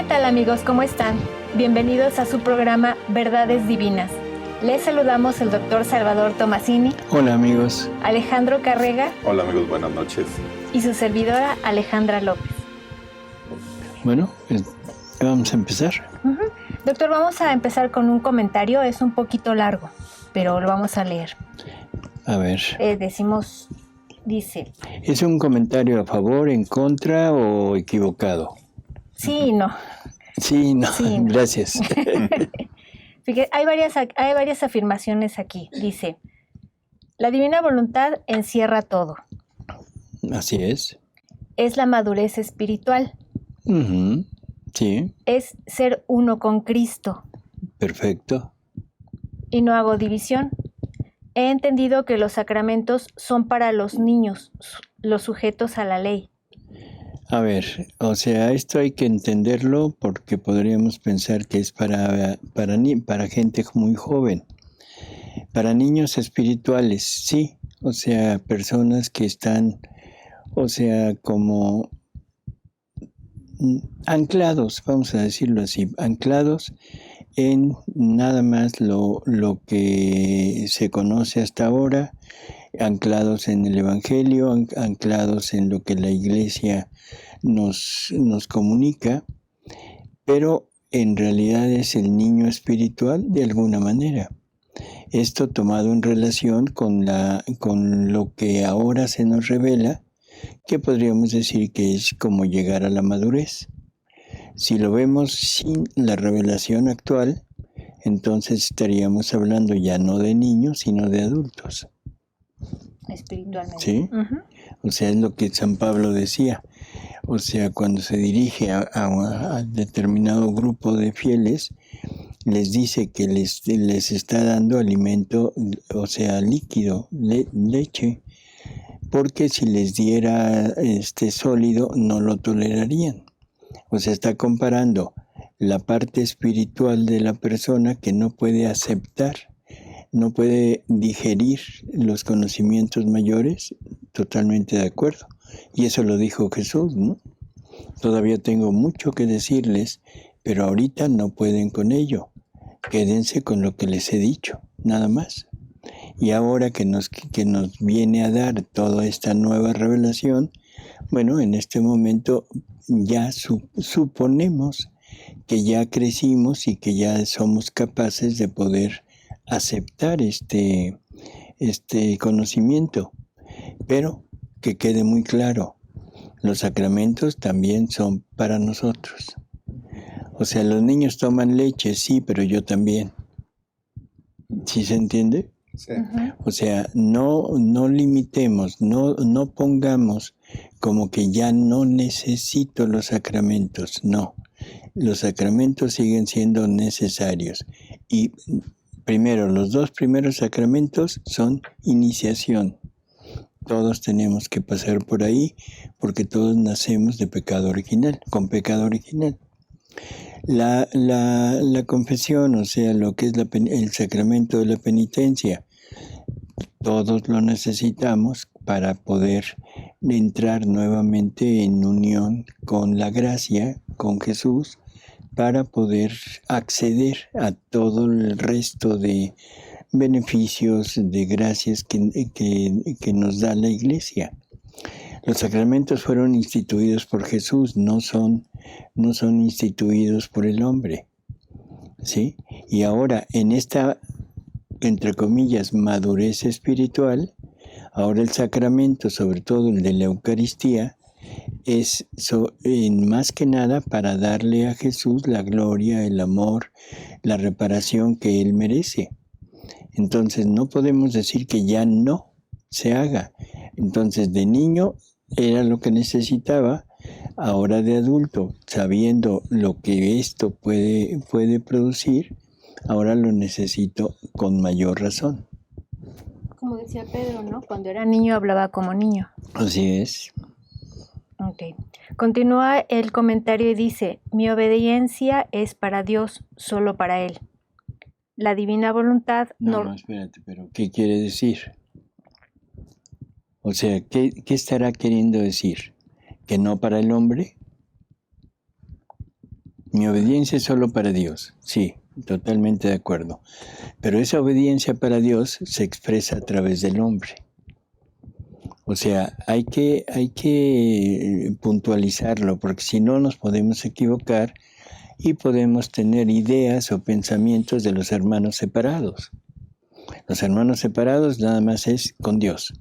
tal amigos? ¿Cómo están? Bienvenidos a su programa Verdades Divinas. Les saludamos el doctor Salvador Tomasini. Hola amigos. Alejandro Carrega. Hola amigos, buenas noches. Y su servidora Alejandra López. Bueno, vamos a empezar. Doctor, vamos a empezar con un comentario. Es un poquito largo, pero lo vamos a leer. A ver. Dice... ¿Es un comentario a favor, en contra o equivocado? Sí y no. Sí, no. Gracias. Fíjate, hay varias afirmaciones aquí. Dice, la divina voluntad encierra todo. Así es. Es la madurez espiritual. Sí. Es ser uno con Cristo. Perfecto. Y no hago división. He entendido que los sacramentos son para los niños, los sujetos a la ley. A ver, o sea, esto hay que entenderlo porque podríamos pensar que es para gente muy joven. Para niños espirituales, sí. O sea, personas que están, o sea, como anclados, vamos a decirlo así, anclados en nada más lo que se conoce hasta ahora, anclados en el Evangelio, anclados en lo que la Iglesia nos comunica, pero en realidad es el niño espiritual de alguna manera. Esto tomado en relación con lo que ahora se nos revela, que podríamos decir que es como llegar a la madurez. Si lo vemos sin la revelación actual, entonces estaríamos hablando ya no de niños, sino de adultos. Espiritualmente. ¿Sí? O sea, es lo que San Pablo decía. O sea, cuando se dirige a determinado grupo de fieles, les dice que les está dando alimento, o sea, líquido, leche, porque si les diera sólido no lo tolerarían. O sea, está comparando la parte espiritual de la persona que no puede aceptar, no puede digerir los conocimientos mayores, totalmente de acuerdo. Y eso lo dijo Jesús, ¿no? Todavía tengo mucho que decirles, pero ahorita no pueden con ello. Quédense con lo que les he dicho, nada más. Y ahora que nos viene a dar toda esta nueva revelación, bueno, en este momento ya suponemos que ya crecimos y que ya somos capaces de poder aceptar este conocimiento. Pero que quede muy claro, los sacramentos también son para nosotros. O sea, los niños toman leche, sí, pero yo también. ¿Sí se entiende? Sí. O sea, no limitemos, no pongamos como que ya no necesito los sacramentos. No, los sacramentos siguen siendo necesarios. Y primero, los dos primeros sacramentos son iniciación. Todos tenemos que pasar por ahí porque todos nacemos de pecado original, con pecado original. La confesión, o sea, lo que es el sacramento de la penitencia, todos lo necesitamos para poder entrar nuevamente en unión con la gracia, con Jesús, para poder acceder a todo el resto de beneficios, de gracias que nos da la Iglesia. Los sacramentos fueron instituidos por Jesús, no son instituidos por el hombre, ¿sí? Y ahora, en esta, entre comillas, madurez espiritual, ahora el sacramento, sobre todo el de la Eucaristía, es más que nada para darle a Jesús la gloria, el amor, la reparación que Él merece. Entonces no podemos decir que ya no se haga. Entonces de niño era lo que necesitaba, ahora de adulto, sabiendo lo que esto puede producir, ahora lo necesito con mayor razón. Como decía Pedro, ¿no? Cuando era niño hablaba como niño. Así es. Ok. Continúa el comentario y dice, mi obediencia es para Dios, solo para Él. La divina voluntad... No, espérate, pero ¿qué quiere decir? O sea, ¿qué estará queriendo decir? ¿Que no para el hombre? Mi obediencia es solo para Dios. Sí, totalmente de acuerdo. Pero esa obediencia para Dios se expresa a través del hombre. O sea, hay que puntualizarlo, porque si no nos podemos equivocar y podemos tener ideas o pensamientos de los hermanos separados. Los hermanos separados nada más es con Dios,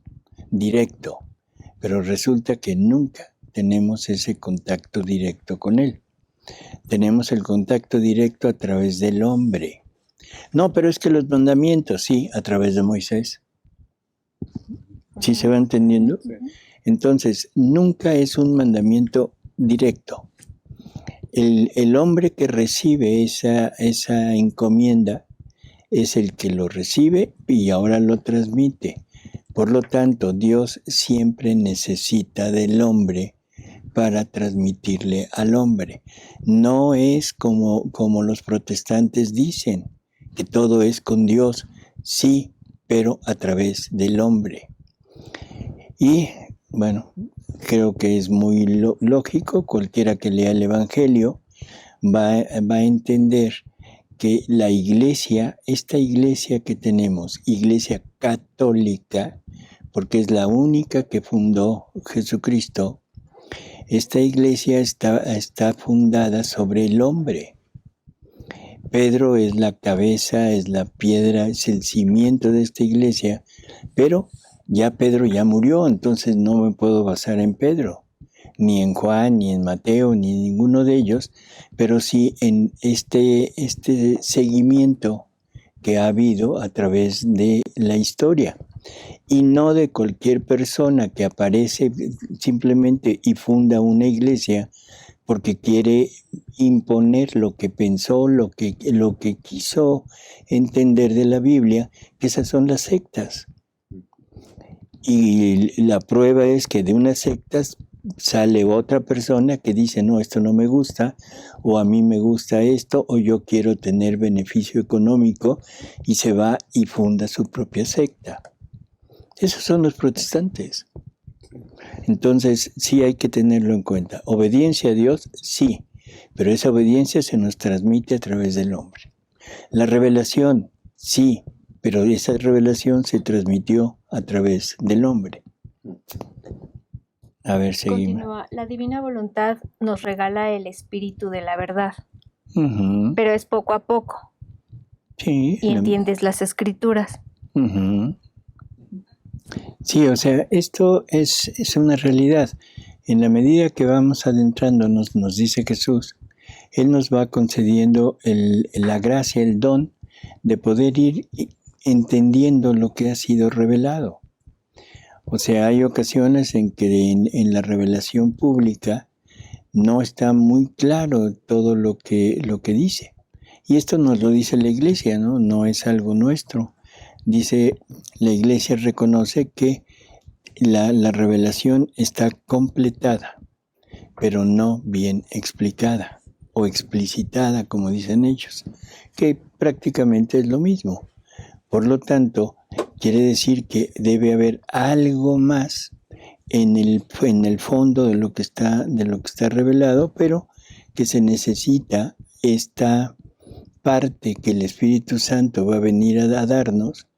directo, pero resulta que nunca tenemos ese contacto directo con Él. Tenemos el contacto directo a través del hombre. No, pero es que los mandamientos, sí, a través de Moisés. ¿Sí se va entendiendo? Entonces, nunca es un mandamiento directo. El hombre que recibe esa encomienda es el que lo recibe y ahora lo transmite. Por lo tanto, Dios siempre necesita del hombre para transmitirle al hombre. No es como los protestantes dicen, que todo es con Dios, sí, pero a través del hombre. Y bueno, creo que es muy lógico, cualquiera que lea el Evangelio va a entender que la iglesia, esta iglesia que tenemos, iglesia católica, porque es la única que fundó Jesucristo, esta iglesia está fundada sobre el hombre. Pedro es la cabeza, es la piedra, es el cimiento de esta iglesia, pero ya Pedro ya murió, entonces no me puedo basar en Pedro, ni en Juan, ni en Mateo, ni en ninguno de ellos, pero sí en este seguimiento que ha habido a través de la historia. Y no de cualquier persona que aparece simplemente y funda una iglesia porque quiere imponer lo que pensó, lo que quiso entender de la Biblia, que esas son las sectas. Y la prueba es que de unas sectas sale otra persona que dice, no, esto no me gusta, o a mí me gusta esto, o yo quiero tener beneficio económico, y se va y funda su propia secta. Esos son los protestantes. Entonces, sí hay que tenerlo en cuenta. Obediencia a Dios, sí, pero esa obediencia se nos transmite a través del hombre. La revelación, sí, pero esa revelación se transmitió a través del hombre. A ver, seguimos. Continúa. La divina voluntad nos regala el espíritu de la verdad, Pero es poco a poco. Sí. Y entiendes las escrituras. Sí, o sea, esto es una realidad. En la medida que vamos adentrándonos, nos dice Jesús, Él nos va concediendo la gracia, el don de poder ir entendiendo lo que ha sido revelado. O sea, hay ocasiones en que en la revelación pública no está muy claro todo lo que dice. Y esto nos lo dice la Iglesia, ¿no? No es algo nuestro. Dice, la Iglesia reconoce que la revelación está completada, pero no bien explicada o explicitada, como dicen ellos, que prácticamente es lo mismo. Por lo tanto, quiere decir que debe haber algo más en el fondo de lo que está revelado, pero que se necesita esta parte que el Espíritu Santo va a venir a darnos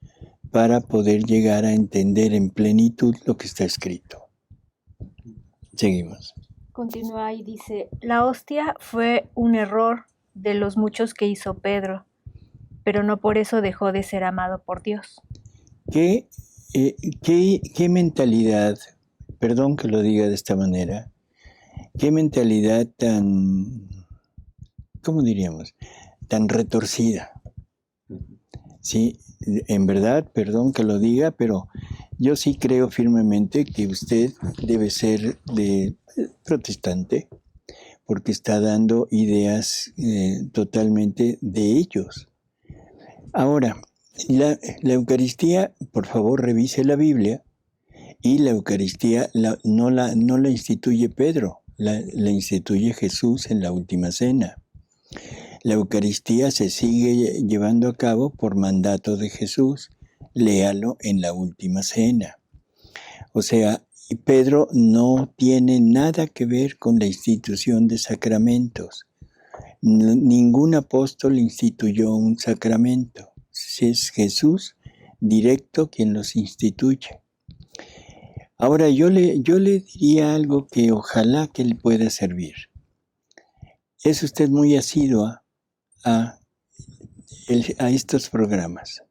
para poder llegar a entender en plenitud lo que está escrito. Seguimos. Continúa y dice, la hostia fue un error de los muchos que hizo Pedro, pero no por eso dejó de ser amado por Dios. ¿Qué mentalidad, perdón que lo diga de esta manera, qué mentalidad tan, ¿cómo diríamos?, tan retorcida? Sí, en verdad, perdón que lo diga, pero yo sí creo firmemente que usted debe ser protestante, porque está dando ideas totalmente de ellos. Ahora, la Eucaristía, por favor, revise la Biblia, y la Eucaristía no la instituye Pedro, la instituye Jesús en la última cena. La Eucaristía se sigue llevando a cabo por mandato de Jesús. Léalo en la última cena. O sea, Pedro no tiene nada que ver con la institución de sacramentos. Ningún apóstol instituyó un sacramento. Es Jesús directo quien los instituye. Ahora yo le diría algo que ojalá que le pueda servir. Es usted muy asidua a estos programas.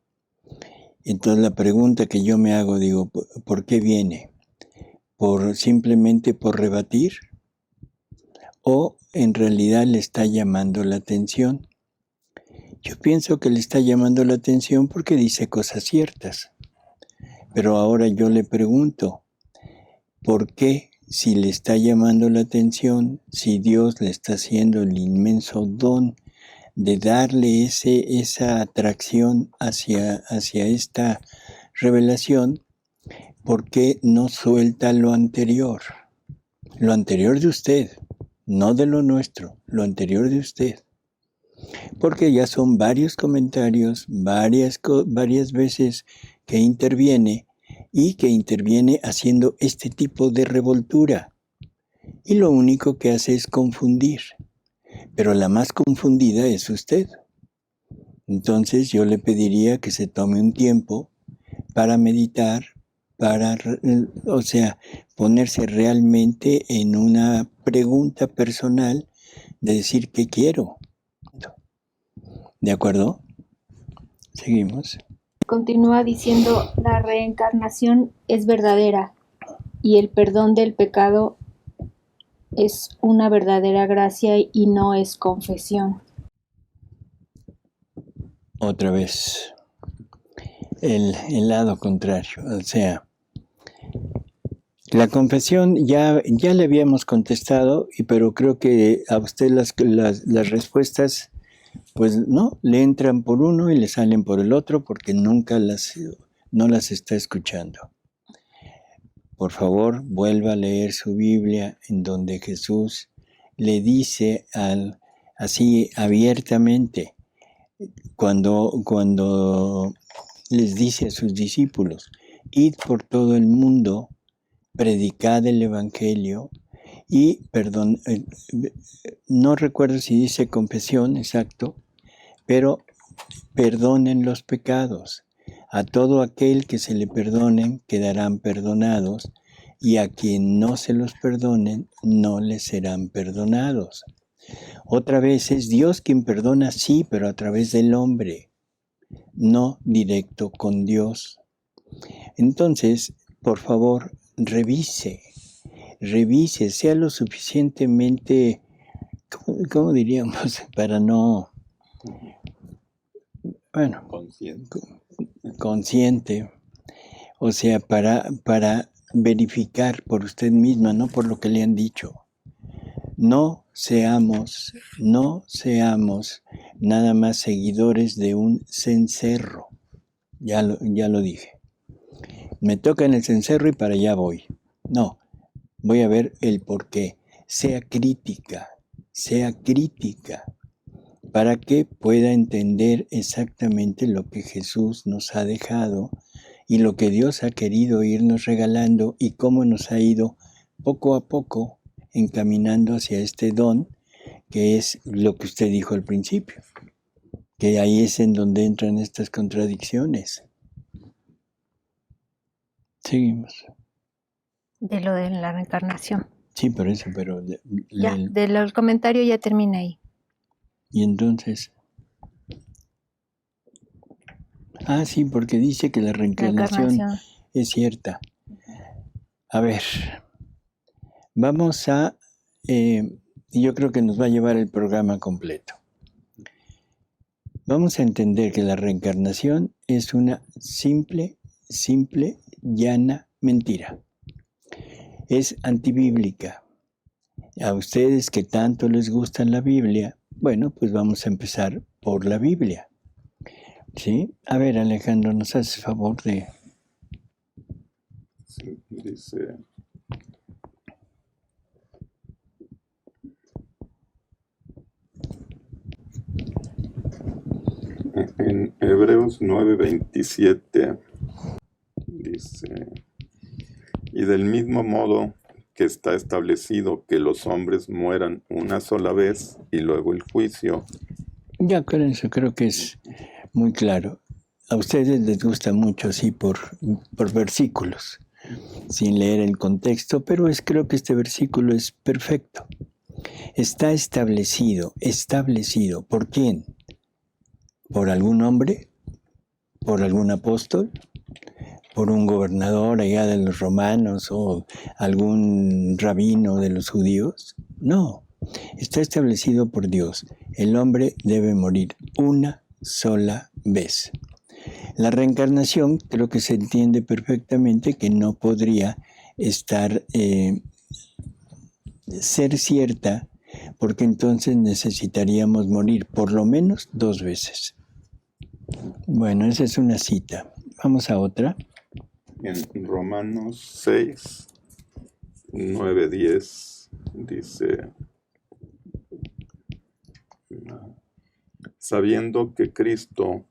Entonces la pregunta que yo me hago, digo, ¿por qué viene? ¿Simplemente por rebatir? ¿O en realidad le está llamando la atención? Yo pienso que le está llamando la atención porque dice cosas ciertas. Pero ahora yo le pregunto, ¿por qué, si le está llamando la atención, si Dios le está haciendo el inmenso don de darle esa atracción hacia esta revelación, ¿por qué no suelta lo anterior? Lo anterior de usted, no de lo nuestro, lo anterior de usted. Porque ya son varios comentarios, varias veces que interviene y que interviene haciendo este tipo de revoltura. Y lo único que hace es confundir. Pero la más confundida es usted. Entonces yo le pediría que se tome un tiempo para meditar, ponerse realmente en una pregunta personal de decir qué quiero. ¿De acuerdo? Seguimos. Continúa diciendo, la reencarnación es verdadera y el perdón del pecado es una verdadera gracia y no es confesión. Otra vez, el lado contrario, o sea, la confesión ya le habíamos contestado, pero creo que a usted las respuestas, pues no, le entran por uno y le salen por el otro porque nunca no las está escuchando. Por favor, vuelva a leer su Biblia en donde Jesús le dice así abiertamente, cuando les dice a sus discípulos, id por todo el mundo, predicad el Evangelio y no recuerdo si dice confesión, exacto, pero perdonen los pecados. A todo aquel que se le perdonen quedarán perdonados, y a quien no se los perdonen no les serán perdonados. Otra vez es Dios quien perdona, sí, pero a través del hombre, no directo con Dios. Entonces, por favor, revise, sea lo suficientemente, ¿cómo diríamos? Para no, bueno, consciente, o sea, para verificar por usted misma, no por lo que le han dicho. No seamos nada más seguidores de un cencerro. Ya lo dije. Me toca en el cencerro y para allá voy. No, voy a ver el por qué. Sea crítica, para que pueda entender exactamente lo que Jesús nos ha dejado y lo que Dios ha querido irnos regalando y cómo nos ha ido poco a poco encaminando hacia este don, que es lo que usted dijo al principio, que ahí es en donde entran estas contradicciones. Seguimos. De lo de la reencarnación. Sí, por eso, pero... del comentario ya termina ahí. Y entonces... sí, porque dice que la reencarnación es cierta. A ver, vamos a... yo creo que nos va a llevar el programa completo. Vamos a entender que la reencarnación es una simple, llana mentira. Es antibíblica. A ustedes que tanto les gusta la Biblia, bueno, pues vamos a empezar por la Biblia. ¿Sí? A ver, Alejandro, ¿nos haces favor de...? Sí, dice... En Hebreos 9:27 dice, y del mismo modo que está establecido que los hombres mueran una sola vez y luego el juicio. Ya con eso creo que es muy claro. A ustedes les gusta mucho así por versículos, sin leer el contexto, pero creo que este versículo es perfecto. Está establecido. ¿Por quién? ¿Por algún hombre? ¿Por algún apóstol? ¿Por un gobernador allá de los romanos o algún rabino de los judíos? No, está establecido por Dios. El hombre debe morir una sola vez. La reencarnación creo que se entiende perfectamente que no podría ser cierta, porque entonces necesitaríamos morir por lo menos 2 veces. Bueno, esa es una cita. Vamos a otra. En Romanos 6, 9, 10 dice: sabiendo que Cristo,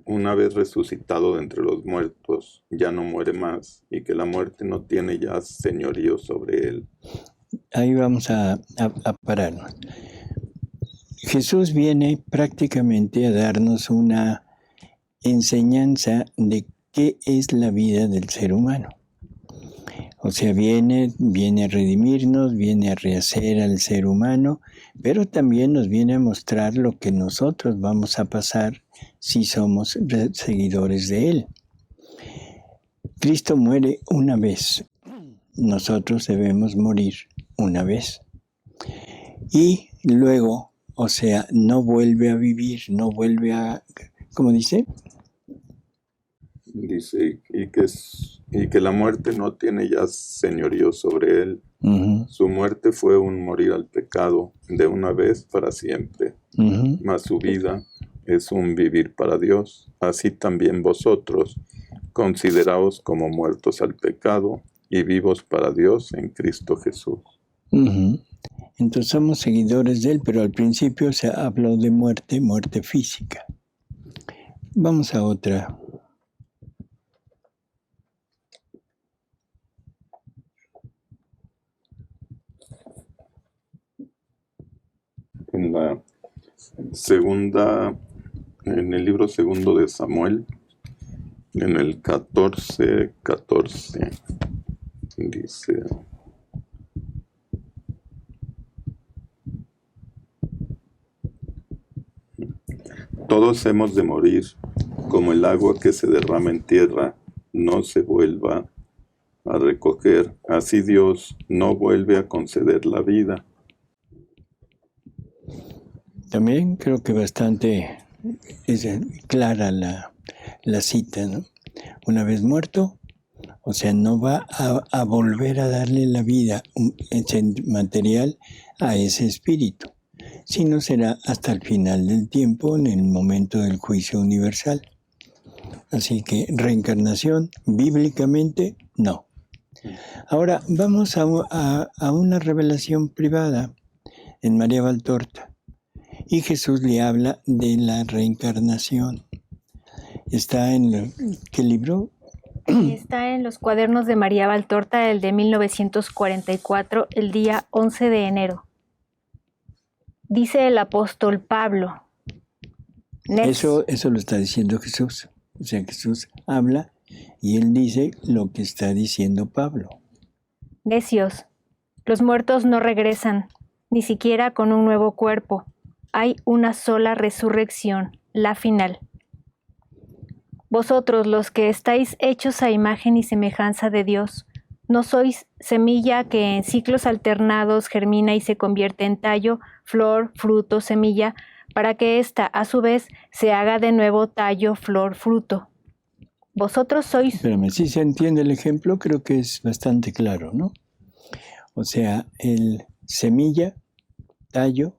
una vez resucitado de entre los muertos, ya no muere más, y que la muerte no tiene ya señorío sobre él. Ahí vamos a pararnos. Jesús viene prácticamente a darnos una enseñanza de qué es la vida del ser humano. O sea, viene a redimirnos, viene a rehacer al ser humano, pero también nos viene a mostrar lo que nosotros vamos a pasar si somos seguidores de Él. Cristo muere una vez. Nosotros debemos morir una vez. Y luego, o sea, no vuelve a vivir, no vuelve a... ¿Cómo dice? Dice, y que la muerte no tiene ya señorío sobre él. Uh-huh. Su muerte fue un morir al pecado de una vez para siempre. Uh-huh. Mas su vida es un vivir para Dios. Así también vosotros, consideraos como muertos al pecado y vivos para Dios en Cristo Jesús. Uh-huh. Entonces somos seguidores de Él, pero al principio se habló de muerte física. Vamos a otra. En el libro segundo de Samuel, en el 14, dice: todos hemos de morir, como el agua que se derrama en tierra no se vuelva a recoger, así Dios no vuelve a conceder la vida. También creo que bastante es clara la cita, ¿no? Una vez muerto, o sea, no va a volver a darle la vida material a ese espíritu, sino será hasta el final del tiempo, en el momento del juicio universal. Así que reencarnación, bíblicamente, no. Ahora vamos a una revelación privada en María Valtorta. Y Jesús le habla de la reencarnación. ¿Está en qué libro? Está en los cuadernos de María Valtorta, el de 1944, el día 11 de enero. Dice el apóstol Pablo. Eso lo está diciendo Jesús. O sea, Jesús habla y él dice lo que está diciendo Pablo. Necios, los muertos no regresan, ni siquiera con un nuevo cuerpo. Hay una sola resurrección, la final. Vosotros, los que estáis hechos a imagen y semejanza de Dios, no sois semilla que en ciclos alternados germina y se convierte en tallo, flor, fruto, semilla, para que ésta, a su vez, se haga de nuevo tallo, flor, fruto. Vosotros sois... Espérame, si se entiende el ejemplo, creo que es bastante claro, ¿no? O sea, el semilla, tallo,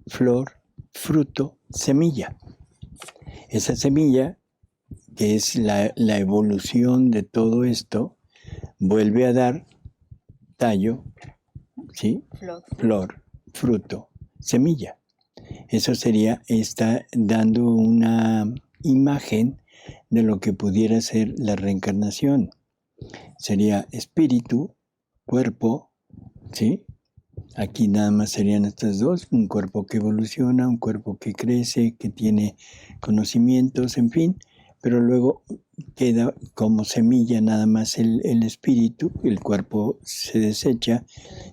flor, fruto, semilla. Esa semilla, que es la evolución de todo esto, vuelve a dar tallo, ¿sí? Flor, fruto, semilla. Eso está dando una imagen de lo que pudiera ser la reencarnación. Sería espíritu, cuerpo, ¿sí? Aquí nada más serían estas dos, un cuerpo que evoluciona, un cuerpo que crece, que tiene conocimientos, en fin, pero luego queda como semilla nada más el espíritu, el cuerpo se desecha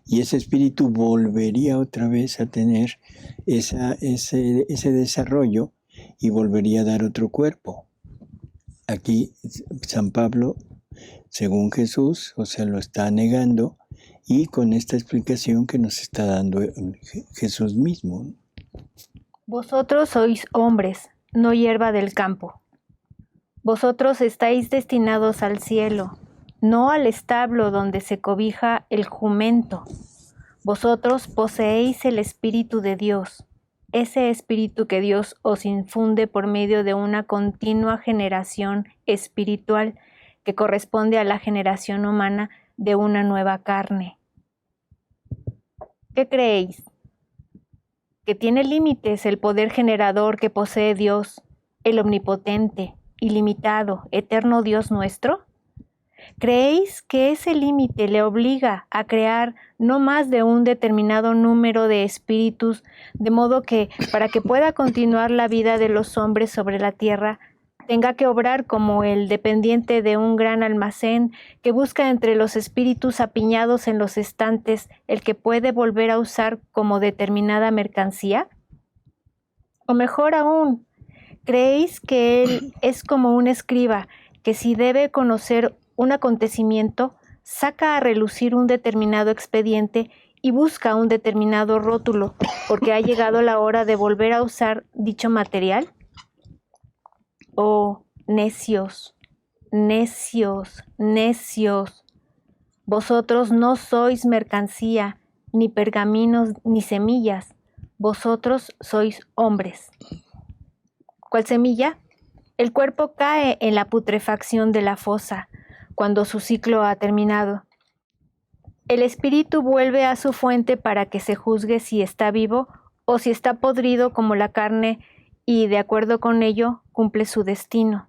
y ese espíritu volvería otra vez a tener ese desarrollo y volvería a dar otro cuerpo. Aquí San Pablo, según Jesús, o sea, lo está negando y con esta explicación que nos está dando Jesús mismo. Vosotros sois hombres, no hierba del campo. Vosotros estáis destinados al cielo, no al establo donde se cobija el jumento. Vosotros poseéis el Espíritu de Dios, ese Espíritu que Dios os infunde por medio de una continua generación espiritual que corresponde a la generación humana de una nueva carne. ¿Qué creéis? ¿Que tiene límites el poder generador que posee Dios, el omnipotente, ilimitado, eterno Dios nuestro? ¿Creéis que ese límite le obliga a crear no más de un determinado número de espíritus, de modo que, para que pueda continuar la vida de los hombres sobre la tierra, tenga que obrar como el dependiente de un gran almacén que busca entre los espíritus apiñados en los estantes el que puede volver a usar como determinada mercancía? O mejor aún, ¿creéis que él es como un escriba que si debe conocer un acontecimiento, saca a relucir un determinado expediente y busca un determinado rótulo porque ha llegado la hora de volver a usar dicho material? Oh, necios, necios, necios. Vosotros no sois mercancía, ni pergaminos, ni semillas. Vosotros sois hombres. ¿Cuál semilla? El cuerpo cae en la putrefacción de la fosa, cuando su ciclo ha terminado. El espíritu vuelve a su fuente para que se juzgue si está vivo o si está podrido como la carne y, de acuerdo con ello, cumple su destino.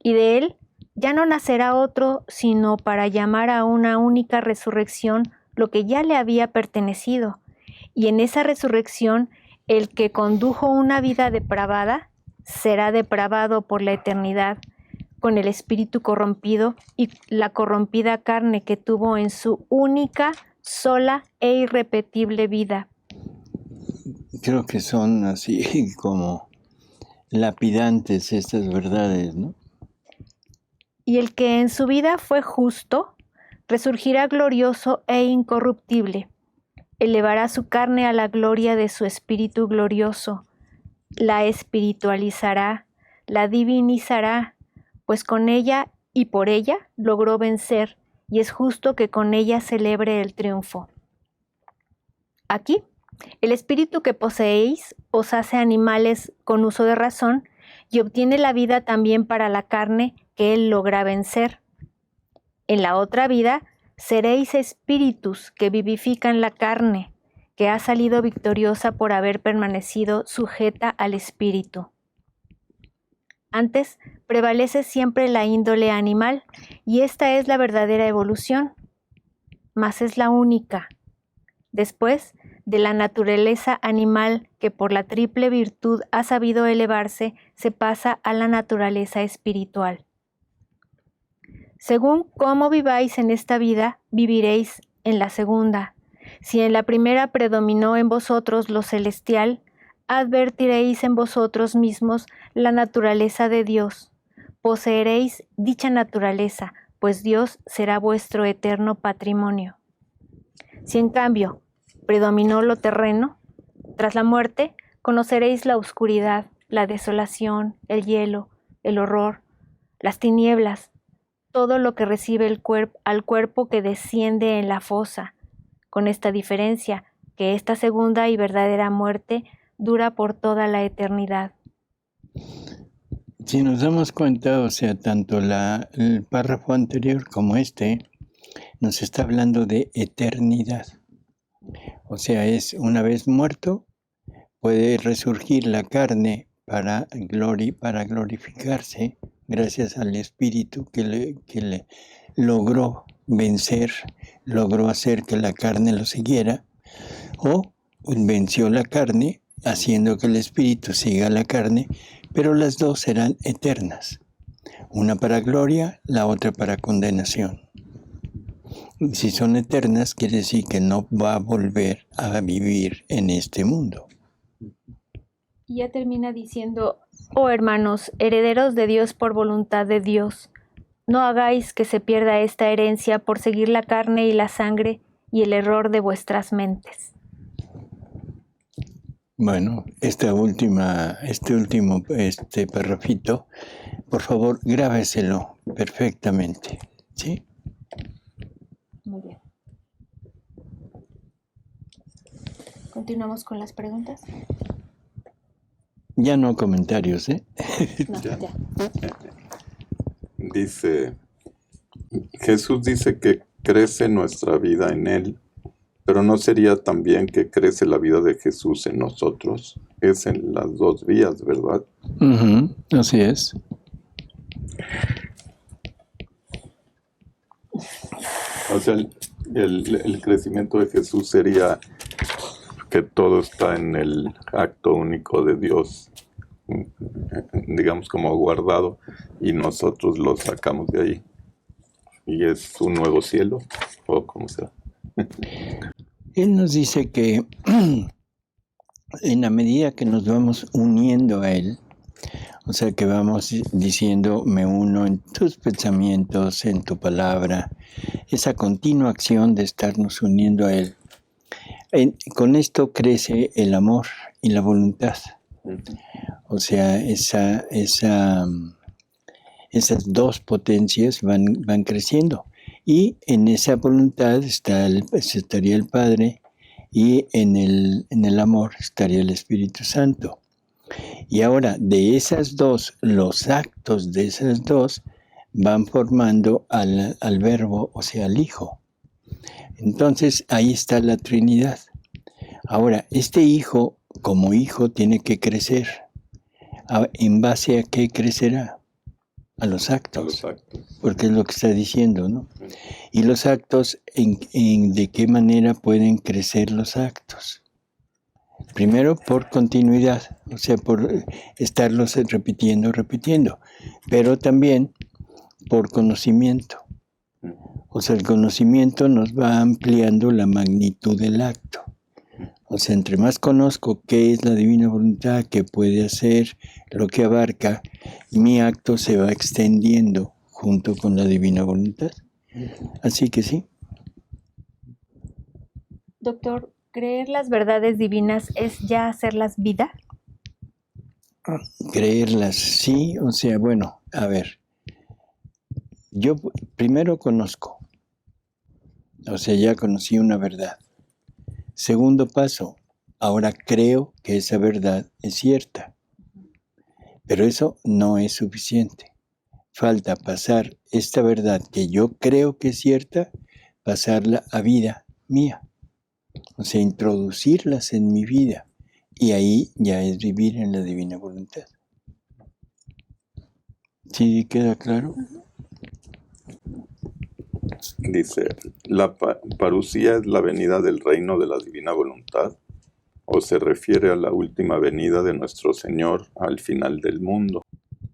Y de él ya no nacerá otro, sino para llamar a una única resurrección lo que ya le había pertenecido. Y en esa resurrección, el que condujo una vida depravada será depravado por la eternidad, con el espíritu corrompido y la corrompida carne que tuvo en su única, sola e irrepetible vida. Creo que son así como lapidantes estas verdades, ¿no? Y el que en su vida fue justo, resurgirá glorioso e incorruptible. Elevará su carne a la gloria de su espíritu glorioso, la espiritualizará, la divinizará, pues con ella y por ella logró vencer, y es justo que con ella celebre el triunfo. Aquí, el espíritu que poseéis os hace animales con uso de razón y obtiene la vida también para la carne que él logra vencer. En la otra vida seréis espíritus que vivifican la carne, que ha salido victoriosa por haber permanecido sujeta al espíritu. Antes prevalece siempre la índole animal, y esta es la verdadera evolución, mas es la única. Después, de la naturaleza animal que por la triple virtud ha sabido elevarse, se pasa a la naturaleza espiritual. Según cómo viváis en esta vida, viviréis en la segunda. Si en la primera predominó en vosotros lo celestial, advertiréis en vosotros mismos la naturaleza de Dios. Poseeréis dicha naturaleza, pues Dios será vuestro eterno patrimonio. Si en cambio predominó lo terreno, tras la muerte conoceréis la oscuridad, la desolación, el hielo, el horror, las tinieblas, todo lo que recibe al cuerpo que desciende en la fosa, con esta diferencia, que esta segunda y verdadera muerte dura por toda la eternidad. Si nos damos cuenta, o sea, tanto el párrafo anterior como nos está hablando de eternidad. O sea, es una vez muerto, puede resurgir la carne para glorificarse gracias al espíritu que le logró vencer, logró hacer que la carne lo siguiera, o venció la carne haciendo que el espíritu siga la carne, pero las dos serán eternas. Una para gloria, la otra para condenación. Si son eternas, quiere decir que no va a volver a vivir en este mundo. Y ya termina diciendo, oh hermanos, herederos de Dios por voluntad de Dios, no hagáis que se pierda esta herencia por seguir la carne y la sangre y el error de vuestras mentes. Bueno, este último párrafito, por favor, grábeselo perfectamente, ¿sí? Muy bien. Continuamos con las preguntas. Ya no comentarios, ¿eh? No, Ya. ya. Dice, Jesús dice que crece nuestra vida en Él, pero ¿no sería también que crece la vida de Jesús en nosotros? Es en las dos vías, ¿verdad? Ujú, así es. O sea, el crecimiento de Jesús sería que todo está en el acto único de Dios, digamos como guardado, y nosotros lo sacamos de ahí. Y es un nuevo cielo, o como sea. Él nos dice que en la medida que nos vamos uniendo a Él, o sea que vamos diciendo, me uno en tus pensamientos, en tu palabra, esa continua acción de estarnos uniendo a Él, con esto crece el amor y la voluntad. O sea, esas dos potencias van creciendo. Y en esa voluntad estaría el Padre, y en el amor estaría el Espíritu Santo. Y ahora, de esas dos, los actos de esas dos van formando al Verbo, o sea, al Hijo. Entonces, ahí está la Trinidad. Ahora, este Hijo, como Hijo, tiene que crecer. ¿En base a qué crecerá? A los actos. Porque es lo que está diciendo, ¿no? Y los actos, ¿de qué manera pueden crecer los actos? Primero, por continuidad, o sea, por estarlos repitiendo, pero también por conocimiento. O sea, el conocimiento nos va ampliando la magnitud del acto. O sea, entre más conozco qué es la divina voluntad, qué puede hacer, lo que abarca, mi acto se va extendiendo junto con la divina voluntad. Así que sí. Doctor, ¿creer las verdades divinas es ya hacerlas vida? Creerlas, sí, o sea, bueno, a ver. Yo primero conozco, o sea, ya conocí una verdad. Segundo paso, ahora creo que esa verdad es cierta. Pero eso no es suficiente. Falta pasar esta verdad que yo creo que es cierta, pasarla a vida mía. O sea, introducirlas en mi vida. Y ahí ya es vivir en la divina voluntad. ¿Sí queda claro? Dice, ¿la parucía es la venida del reino de la divina voluntad? ¿O se refiere a la última venida de nuestro Señor al final del mundo?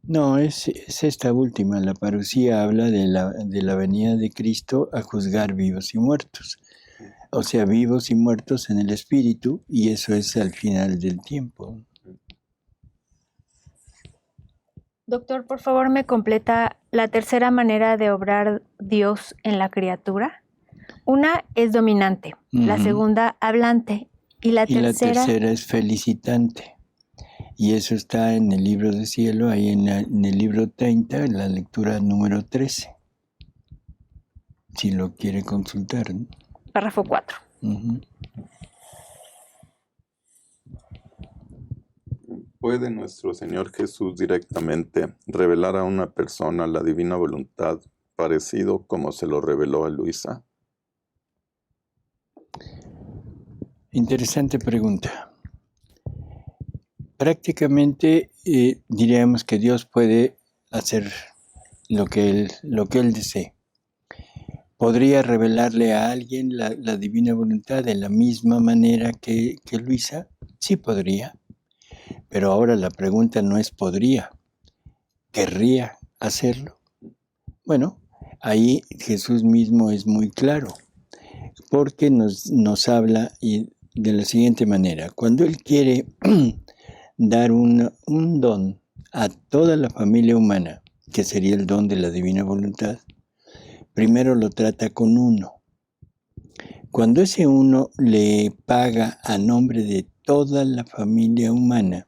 No, es esta última. La parucía habla de la venida de Cristo a juzgar vivos y muertos. O sea, vivos y muertos en el espíritu, y eso es al final del tiempo. Doctor, por favor, ¿me completa la tercera manera de obrar Dios en la criatura? Una es dominante, la segunda hablante, y la tercera es felicitante. Y eso está en el libro del cielo, ahí en el libro 30, en la lectura número 13. Si lo quiere consultar, ¿no? Párrafo 4. ¿Puede nuestro Señor Jesús directamente revelar a una persona la divina voluntad parecido como se lo reveló a Luisa? Interesante pregunta. Prácticamente diríamos que Dios puede hacer lo que él desee. ¿Podría revelarle a alguien la divina voluntad de la misma manera que Luisa? Sí podría, pero ahora la pregunta no es podría, ¿querría hacerlo? Bueno, ahí Jesús mismo es muy claro, porque nos habla de la siguiente manera. Cuando Él quiere dar un don a toda la familia humana, que sería el don de la divina voluntad, primero lo trata con uno. Cuando ese uno le paga a nombre de toda la familia humana,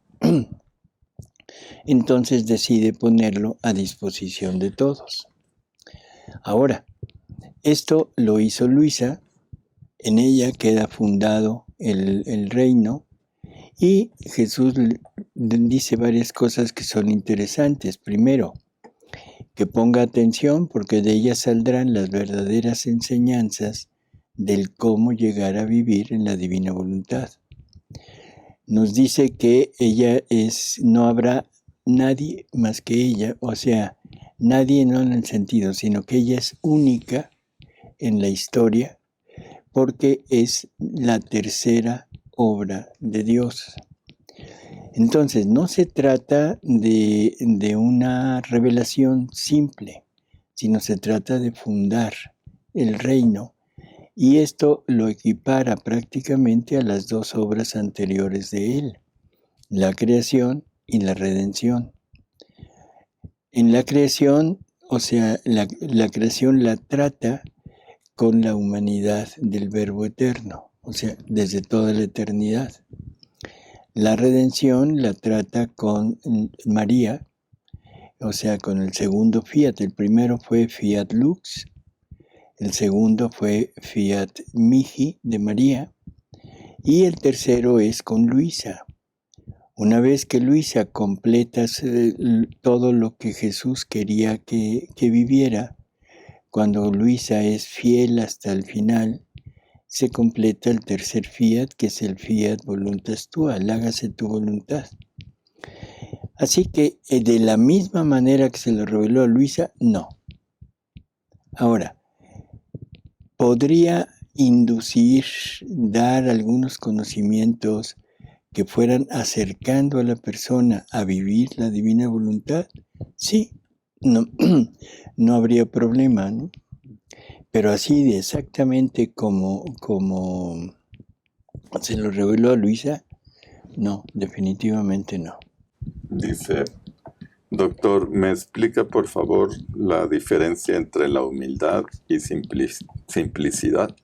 entonces decide ponerlo a disposición de todos. Ahora, esto lo hizo Luisa, en ella queda fundado el reino, y Jesús dice varias cosas que son interesantes. Primero, que ponga atención porque de ella saldrán las verdaderas enseñanzas del cómo llegar a vivir en la divina voluntad. Nos dice que no habrá nadie más que ella, o sea, nadie no en el sentido, sino que ella es única en la historia porque es la tercera obra de Dios. Entonces, no se trata de una revelación simple, sino se trata de fundar el reino, y esto lo equipara prácticamente a las dos obras anteriores de él, la creación y la redención. En la creación, o sea, la creación la trata con la humanidad del Verbo eterno, o sea, desde toda la eternidad. La redención la trata con María, o sea, con el segundo fiat. El primero fue fiat lux, el segundo fue fiat mihi de María, y el tercero es con Luisa. Una vez que Luisa completa todo lo que Jesús quería que viviera, cuando Luisa es fiel hasta el final, se completa el tercer fiat, que es el fiat voluntas tua, hágase tu voluntad. Así que de la misma manera que se lo reveló a Luisa, no. Ahora, podría inducir, dar algunos conocimientos que fueran acercando a la persona a vivir la divina voluntad. Sí, no habría problema, ¿no? Pero así de exactamente como se lo reveló a Luisa, no, definitivamente no. Dice, doctor, ¿me explica por favor la diferencia entre la humildad y simplicidad?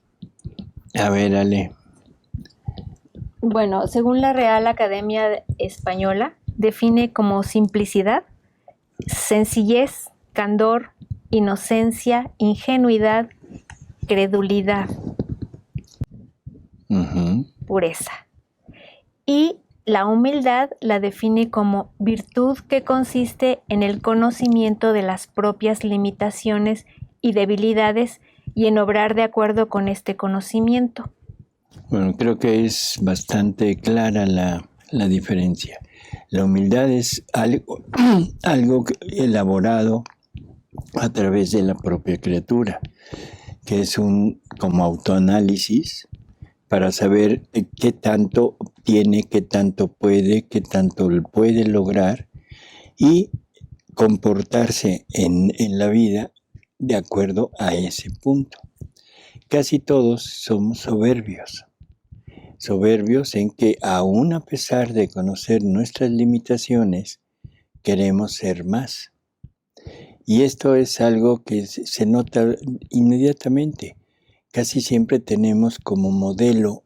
A ver, Ale. Bueno, según la Real Academia Española, define como simplicidad, sencillez, candor, inocencia, ingenuidad, credulidad, pureza. Y la humildad la define como virtud que consiste en el conocimiento de las propias limitaciones y debilidades y en obrar de acuerdo con este conocimiento. Bueno, creo que es bastante clara la diferencia. La humildad es algo elaborado a través de la propia criatura, que es como autoanálisis para saber qué tanto tiene, qué tanto puede lograr y comportarse en la vida de acuerdo a ese punto. Casi todos somos soberbios en que aún a pesar de conocer nuestras limitaciones, queremos ser más. Y esto es algo que se nota inmediatamente. Casi siempre tenemos como modelo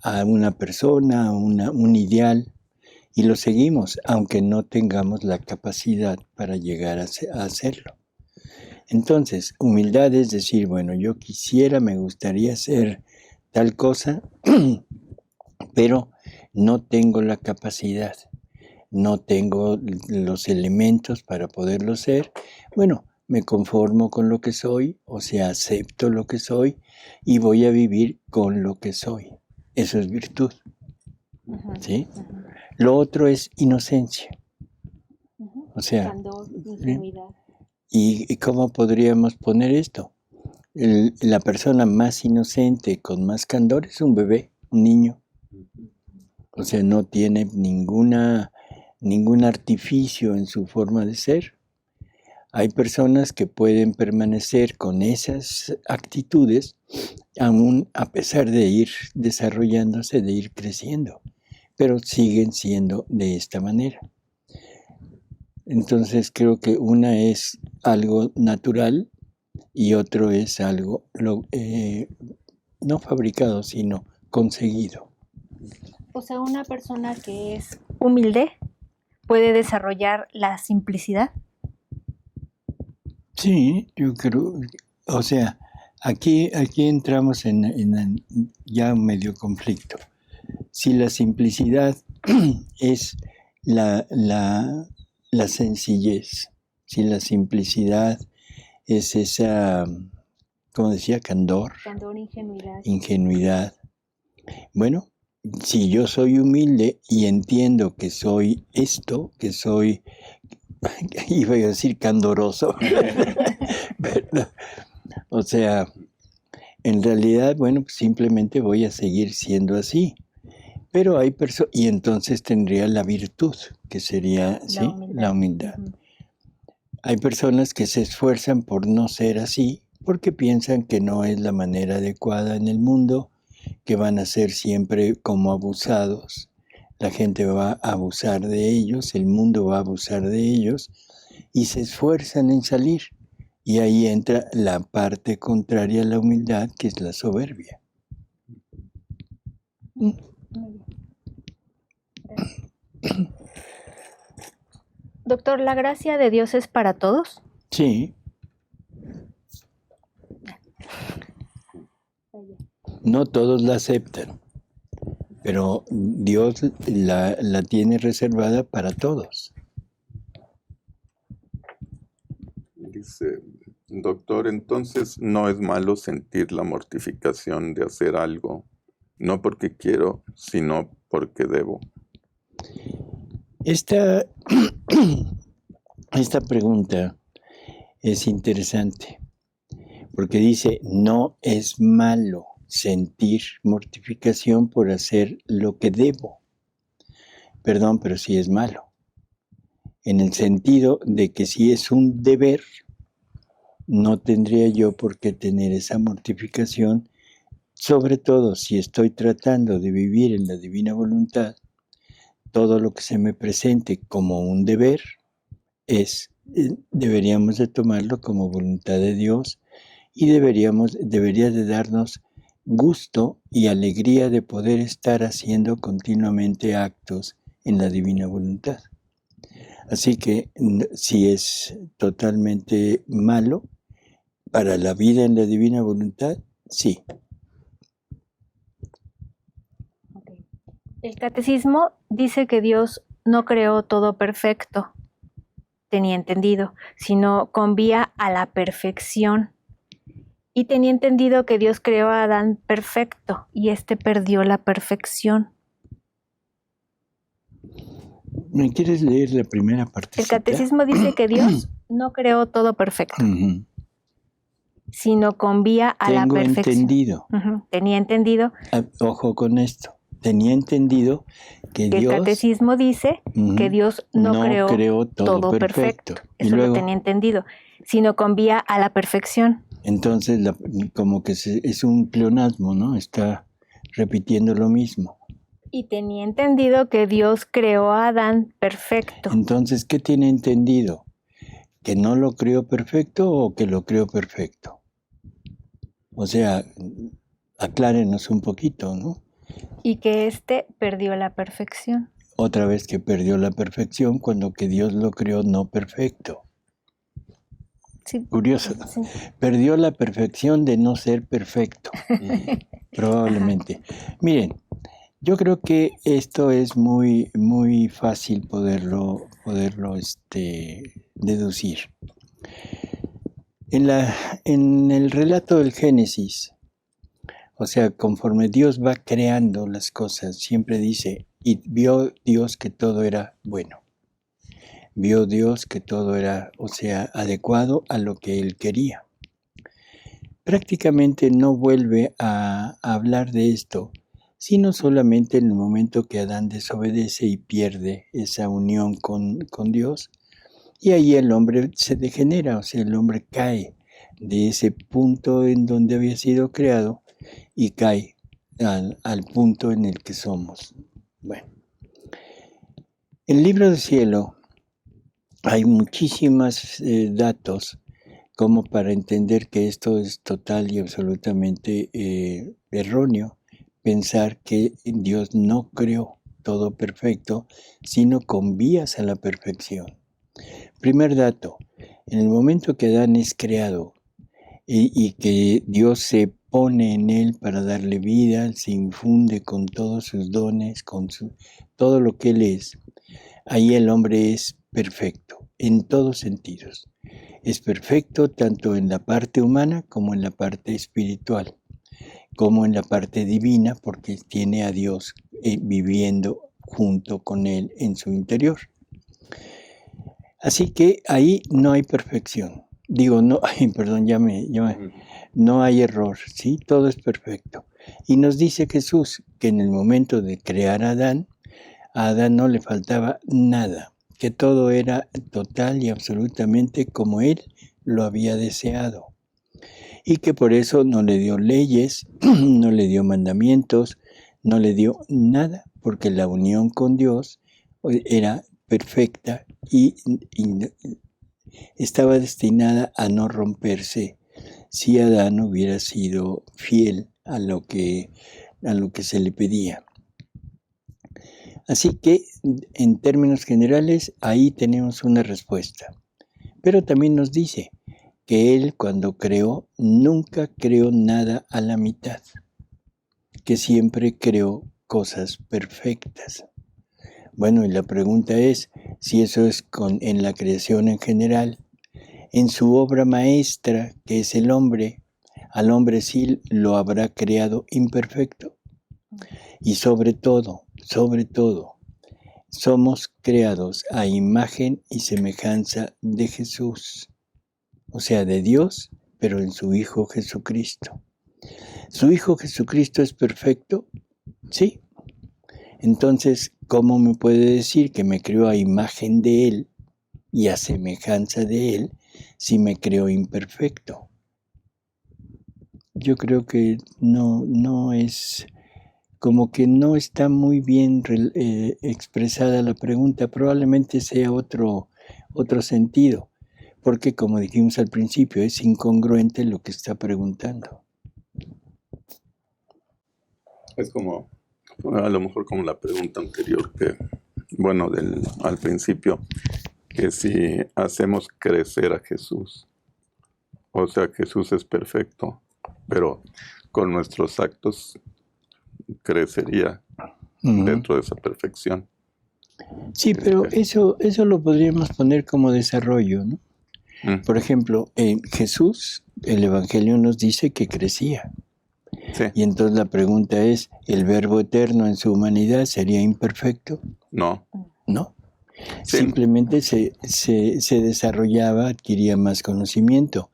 a una persona, a un ideal, y lo seguimos, aunque no tengamos la capacidad para llegar a hacerlo. Entonces, humildad es decir, bueno, yo me gustaría hacer tal cosa, pero no tengo la capacidad, no tengo los elementos para poderlo ser. Bueno, me conformo con lo que soy, o sea, acepto lo que soy y voy a vivir con lo que soy. Eso es virtud. ¿Sí? Lo otro es inocencia. O sea, candor, ingenuidad. ¿Y cómo podríamos poner esto? La persona más inocente, con más candor, es un bebé, un niño. O sea, no tiene ningún artificio en su forma de ser. Hay personas que pueden permanecer con esas actitudes aún a pesar de ir desarrollándose, de ir creciendo, pero siguen siendo de esta manera. Entonces creo que una es algo natural y otro es algo no fabricado, sino conseguido. O sea, una persona que es humilde puede desarrollar la simplicidad. Sí, yo creo, o sea, aquí entramos en ya un medio conflicto. Si la simplicidad es la sencillez, si la simplicidad es esa, como decía, candor, ingenuidad. Bueno, si yo soy humilde y entiendo que soy esto, que soy, iba a decir candoroso, pero, o sea, en realidad, bueno, pues simplemente voy a seguir siendo así. Pero hay personas, y entonces tendría la virtud, que sería la humildad. Uh-huh. Hay personas que se esfuerzan por no ser así, porque piensan que no es la manera adecuada en el mundo, que van a ser siempre como abusados. La gente va a abusar de ellos, el mundo va a abusar de ellos, y se esfuerzan en salir. Y ahí entra la parte contraria a la humildad, que es la soberbia. Doctor, ¿la gracia de Dios es para todos? Sí. No todos la aceptan, pero Dios la tiene reservada para todos. Dice, doctor, entonces no es malo sentir la mortificación de hacer algo, no porque quiero, sino porque debo. Esta pregunta es interesante, porque dice, no es malo sentir mortificación por hacer lo que debo. Perdón, pero sí es malo. En el sentido de que si es un deber, no tendría yo por qué tener esa mortificación, sobre todo si estoy tratando de vivir en la divina voluntad. Todo lo que se me presente como un deber deberíamos de tomarlo como voluntad de Dios y debería de darnos gusto y alegría de poder estar haciendo continuamente actos en la divina voluntad. Así que si es totalmente malo para la vida en la divina voluntad, sí. El catecismo dice que Dios no creó todo perfecto, tenía entendido, sino con vía a la perfección. Y tenía entendido que Dios creó a Adán perfecto y éste perdió la perfección. ¿Me quieres leer la primera parte? El catecismo dice que Dios no creó todo perfecto, sino con vía a la perfección. Entendido. Tenía entendido. Ojo con esto. Tenía entendido que Dios... El catecismo dice que Dios no creó todo perfecto. Eso luego, lo tenía entendido, sino con vía a la perfección. Entonces, como que es un pleonasmo, ¿no? Está repitiendo lo mismo. Y tenía entendido que Dios creó a Adán perfecto. Entonces, ¿qué tiene entendido? ¿Que no lo creó perfecto o que lo creó perfecto? O sea, aclárenos un poquito, ¿no? Y que éste perdió la perfección. Otra vez que perdió la perfección cuando que Dios lo creó no perfecto. Sí. Curioso. Sí. Perdió la perfección de no ser perfecto. Probablemente. Miren, yo creo que esto es muy, muy fácil poderlo deducir. En el relato del Génesis, o sea, conforme Dios va creando las cosas, siempre dice, y vio Dios que todo era bueno. Vio Dios que todo era, o sea, adecuado a lo que Él quería. prácticamente no vuelve a hablar de esto, sino solamente en el momento que Adán desobedece y pierde esa unión con Dios, y ahí el hombre se degenera, o sea, el hombre cae de ese punto en donde había sido creado y cae al punto en el que somos. Bueno, en el libro del cielo hay muchísimos datos como para entender que esto es total y absolutamente erróneo, pensar que Dios no creó todo perfecto, sino con vías a la perfección. Primer dato, en el momento que Adán es creado y que Dios se pone en él para darle vida, se infunde con todos sus dones, todo lo que él es, ahí el hombre es perfecto, en todos sentidos. Es perfecto tanto en la parte humana como en la parte espiritual, como en la parte divina, porque tiene a Dios viviendo junto con él en su interior. Así que ahí no hay perfección. Digo, no, perdón, no hay error, ¿sí? Todo es perfecto. Y nos dice Jesús que en el momento de crear a Adán no le faltaba nada, que todo era total y absolutamente como él lo había deseado. Y que por eso no le dio leyes, no le dio mandamientos, no le dio nada, porque la unión con Dios era perfecta y estaba destinada a no romperse si Adán hubiera sido fiel a lo que se le pedía. Así que, en términos generales, ahí tenemos una respuesta. Pero también nos dice que Él, cuando creó, nunca creó nada a la mitad, que siempre creó cosas perfectas. Bueno, y la pregunta es si eso es en la creación en general. En su obra maestra, que es el hombre, al hombre sí lo habrá creado imperfecto. Y sobre todo, somos creados a imagen y semejanza de Jesús, o sea, de Dios, pero en su Hijo Jesucristo. ¿Su Hijo Jesucristo es perfecto? Sí. Entonces, ¿cómo me puede decir que me creó a imagen de Él y a semejanza de Él si me creó imperfecto? Yo creo que no es, como que no está muy bien expresada la pregunta. Probablemente sea otro sentido, porque como dijimos al principio, es incongruente lo que está preguntando. Es como, a lo mejor como la pregunta anterior que, bueno, al principio, que si hacemos crecer a Jesús, o sea, Jesús es perfecto, pero con nuestros actos crecería dentro de esa perfección. Sí, pero eso lo podríamos poner como desarrollo, ¿no? Por ejemplo, Jesús, el Evangelio nos dice que crecía. Sí. Y entonces la pregunta es, ¿el Verbo eterno en su humanidad sería imperfecto? No. No. Sí. Simplemente se desarrollaba, adquiría más conocimiento.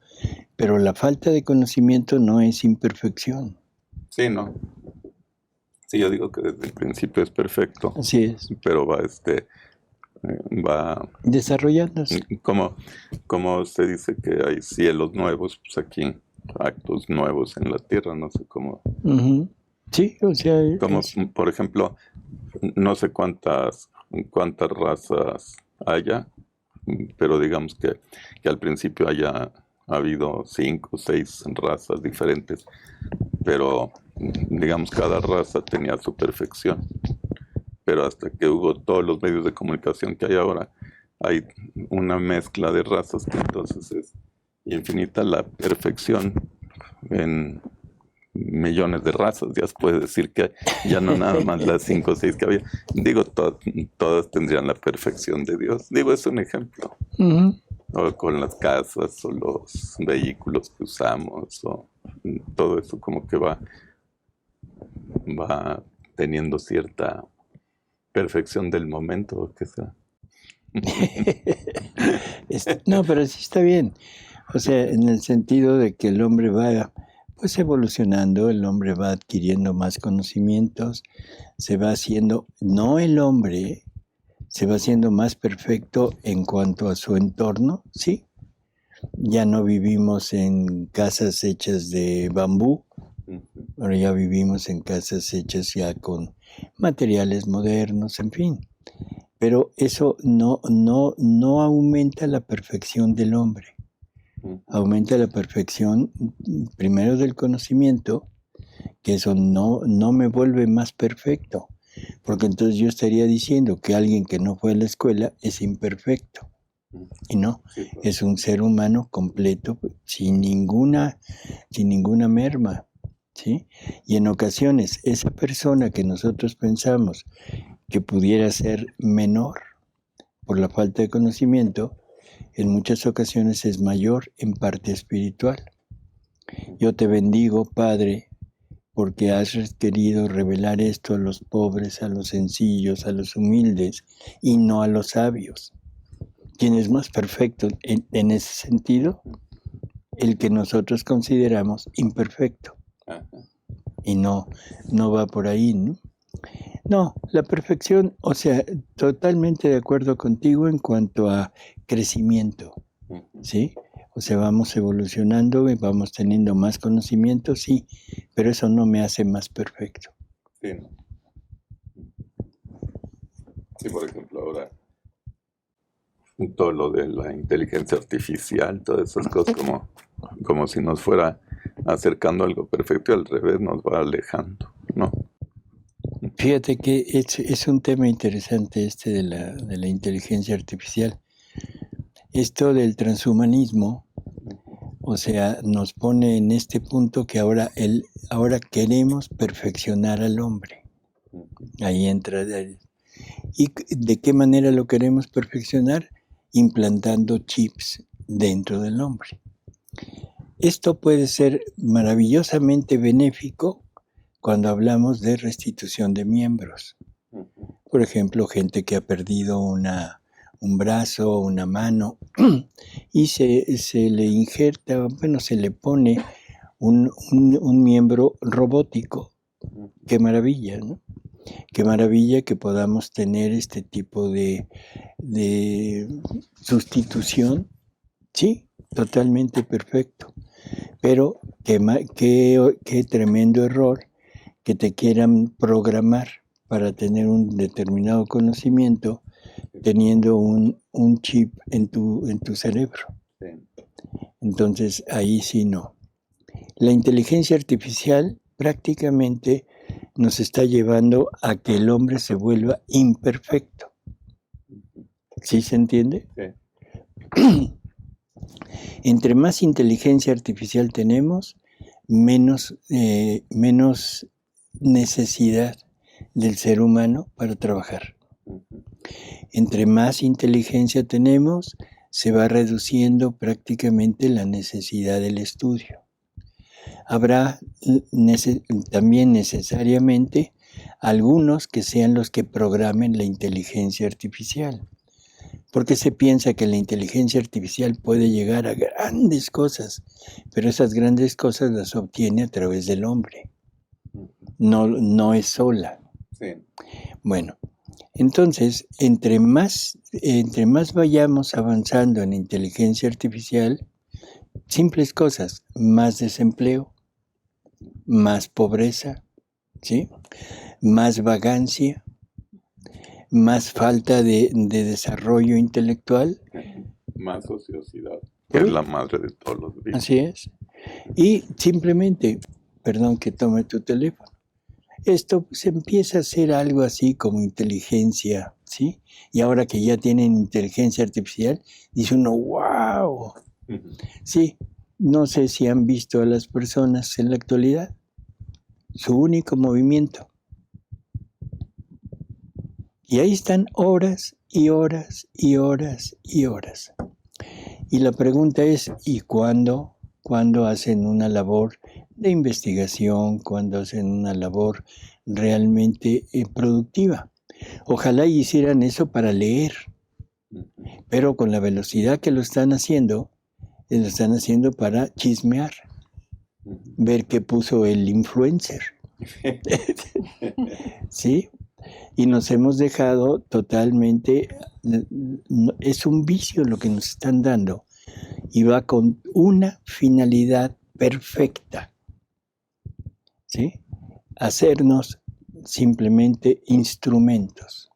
Pero la falta de conocimiento no es imperfección. Sí, no. Sí, yo digo que desde el principio es perfecto. Así es. Pero va desarrollándose. Como se dice que hay cielos nuevos, pues aquí actos nuevos en la tierra, no sé cómo. Uh-huh. Sí, o sea. Como, por ejemplo, no sé cuántas razas haya, pero digamos que al principio haya habido 5 o 6 razas diferentes, pero digamos cada raza tenía su perfección. Pero hasta que hubo todos los medios de comunicación que hay ahora, hay una mezcla de razas que entonces es infinita la perfección en millones de razas. Ya se puede decir que ya no nada más las 5 o 6 que había. Digo, todas tendrían la perfección de Dios. Digo, es un ejemplo. Uh-huh. O con las casas o los vehículos que usamos, o todo eso como que va teniendo cierta perfección del momento, o qué sea. No, pero sí está bien. O sea, en el sentido de que el hombre va Pues evolucionando, el hombre va adquiriendo más conocimientos, se va haciendo, no el hombre, se va haciendo más perfecto en cuanto a su entorno, ¿sí? Ya no vivimos en casas hechas de bambú, ahora ya vivimos en casas hechas ya con materiales modernos, en fin. Pero eso no aumenta la perfección del hombre. Aumenta la perfección primero del conocimiento, que eso no me vuelve más perfecto, porque entonces yo estaría diciendo que alguien que no fue a la escuela es imperfecto. Y no, es un ser humano completo, sin ninguna merma, ¿sí? Y en ocasiones, esa persona que nosotros pensamos que pudiera ser menor por la falta de conocimiento, en muchas ocasiones es mayor en parte espiritual. Yo te bendigo, Padre, porque has querido revelar esto a los pobres, a los sencillos, a los humildes, y no a los sabios. ¿Quién es más perfecto en ese sentido? El que nosotros consideramos imperfecto. Y no va por ahí, ¿no? No, la perfección, o sea, totalmente de acuerdo contigo en cuanto a crecimiento, ¿sí? O sea, vamos evolucionando y vamos teniendo más conocimiento, sí, pero eso no me hace más perfecto. Sí, sí, por ejemplo, ahora todo lo de la inteligencia artificial, todas esas cosas como si nos fuera acercando a algo perfecto y al revés nos va alejando, ¿no? Fíjate que es un tema interesante este de la inteligencia artificial. Esto del transhumanismo, o sea, nos pone en este punto que ahora queremos perfeccionar al hombre. Ahí entra. ¿Y de qué manera lo queremos perfeccionar? Implantando chips dentro del hombre. Esto puede ser maravillosamente benéfico cuando hablamos de restitución de miembros. Por ejemplo, gente que ha perdido un brazo, una mano, y se le injerta, se le pone un miembro robótico. Qué maravilla, ¿no? Qué maravilla que podamos tener este tipo de sustitución. Sí, totalmente perfecto. Pero qué tremendo error que te quieran programar para tener un determinado conocimiento teniendo un chip en tu cerebro. Entonces, ahí sí no. La inteligencia artificial prácticamente nos está llevando a que el hombre se vuelva imperfecto. ¿Sí se entiende? Sí. Entre más inteligencia artificial tenemos, menos necesidad del ser humano para trabajar. Entre más inteligencia tenemos, se va reduciendo prácticamente la necesidad del estudio. Habrá también necesariamente algunos que sean los que programen la inteligencia artificial, porque se piensa que la inteligencia artificial puede llegar a grandes cosas, pero esas grandes cosas las obtiene a través del hombre, no es sola. Sí. Bueno, entonces, entre más vayamos avanzando en inteligencia artificial, simples cosas, más desempleo, más pobreza, ¿sí? Más vagancia, más falta de desarrollo intelectual. Más ociosidad, que es la madre de todos los días. Así es. Y simplemente, perdón que tome tu teléfono, esto se empieza a hacer algo así como inteligencia, ¿sí? Y ahora que ya tienen inteligencia artificial, dice uno, ¡wow! Sí, no sé si han visto a las personas en la actualidad, su único movimiento. Y ahí están horas y horas y horas y horas. Y la pregunta es, ¿y cuándo hacen una labor de investigación, cuándo hacen una labor realmente productiva? Ojalá hicieran eso para leer, pero con la velocidad que lo están haciendo para chismear. ver qué puso el influencer. ¿Sí? Y nos hemos dejado totalmente, es un vicio lo que nos están dando y va con una finalidad perfecta, ¿sí? Hacernos simplemente instrumentos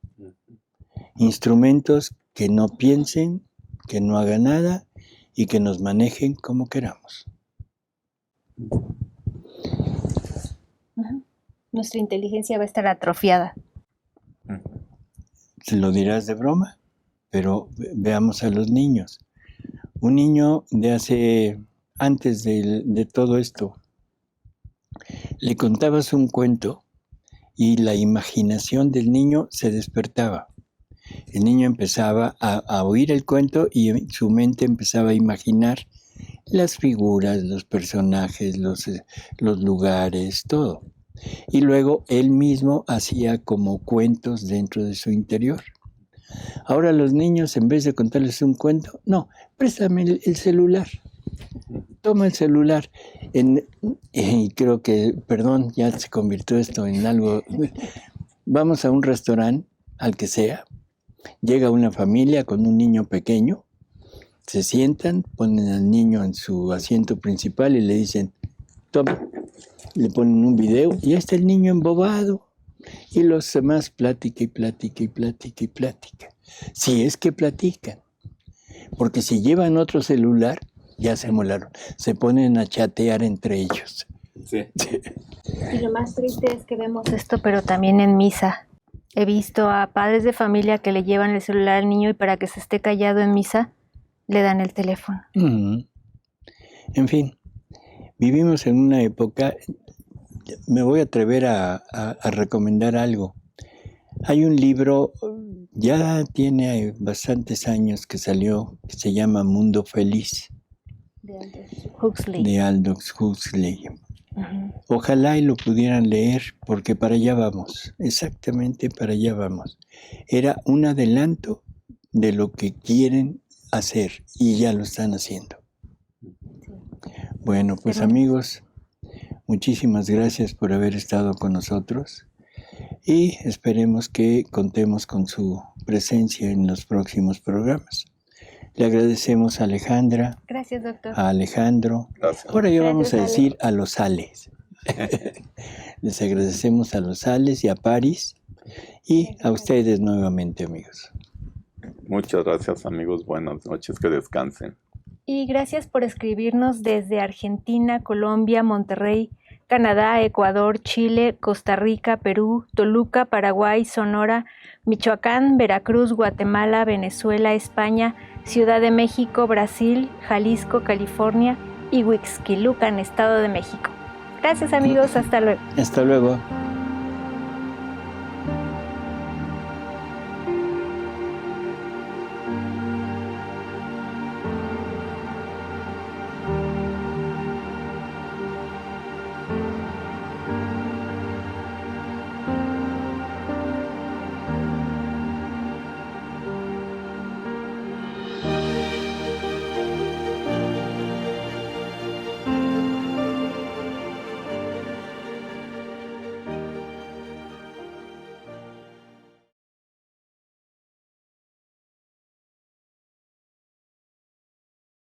que no piensen, que no hagan nada y que nos manejen como queramos. Nuestra inteligencia va a estar atrofiada. Se lo dirás de broma, pero veamos a los niños. Un niño antes de todo esto, le contabas un cuento y la imaginación del niño se despertaba. El niño empezaba a oír el cuento y su mente empezaba a imaginar las figuras, los personajes, los lugares, todo. Y luego él mismo hacía como cuentos dentro de su interior. Ahora los niños, en vez de contarles un cuento, no, préstame el celular. Toma el celular. Y creo que, perdón, ya se convirtió esto en algo. Vamos a un restaurante, al que sea, llega una familia con un niño pequeño, se sientan, ponen al niño en su asiento principal y le dicen, toma, le ponen un video y ahí está el niño embobado. Y los demás plática y plática y plática y plática. Si es que platican. Porque si llevan otro celular, ya se molaron. Se ponen a chatear entre ellos. Sí. Y lo más triste es que vemos esto, pero también en misa. He visto a padres de familia que le llevan el celular al niño y para que se esté callado en misa, le dan el teléfono. En fin, vivimos en una época, me voy a atrever a recomendar algo. Hay un libro, ya tiene bastantes años que salió, que se llama Mundo Feliz. De Aldous Huxley. Ojalá y lo pudieran leer, porque para allá vamos, exactamente para allá vamos. Era un adelanto de lo que quieren hacer y ya lo están haciendo. Bueno, pues amigos, muchísimas gracias por haber estado con nosotros y esperemos que contemos con su presencia en los próximos programas. Le agradecemos a Alejandra. Gracias, doctor. A Alejandro. Gracias. Ahora ya vamos a decir a los Ales. Les agradecemos a los Ales y a Paris y a ustedes nuevamente, amigos. Muchas gracias, amigos. Buenas noches, que descansen. Y gracias por escribirnos desde Argentina, Colombia, Monterrey, Canadá, Ecuador, Chile, Costa Rica, Perú, Toluca, Paraguay, Sonora, Michoacán, Veracruz, Guatemala, Venezuela, España, Ciudad de México, Brasil, Jalisco, California y Huixquilucan, Estado de México. Gracias, amigos. Hasta luego. Hasta luego.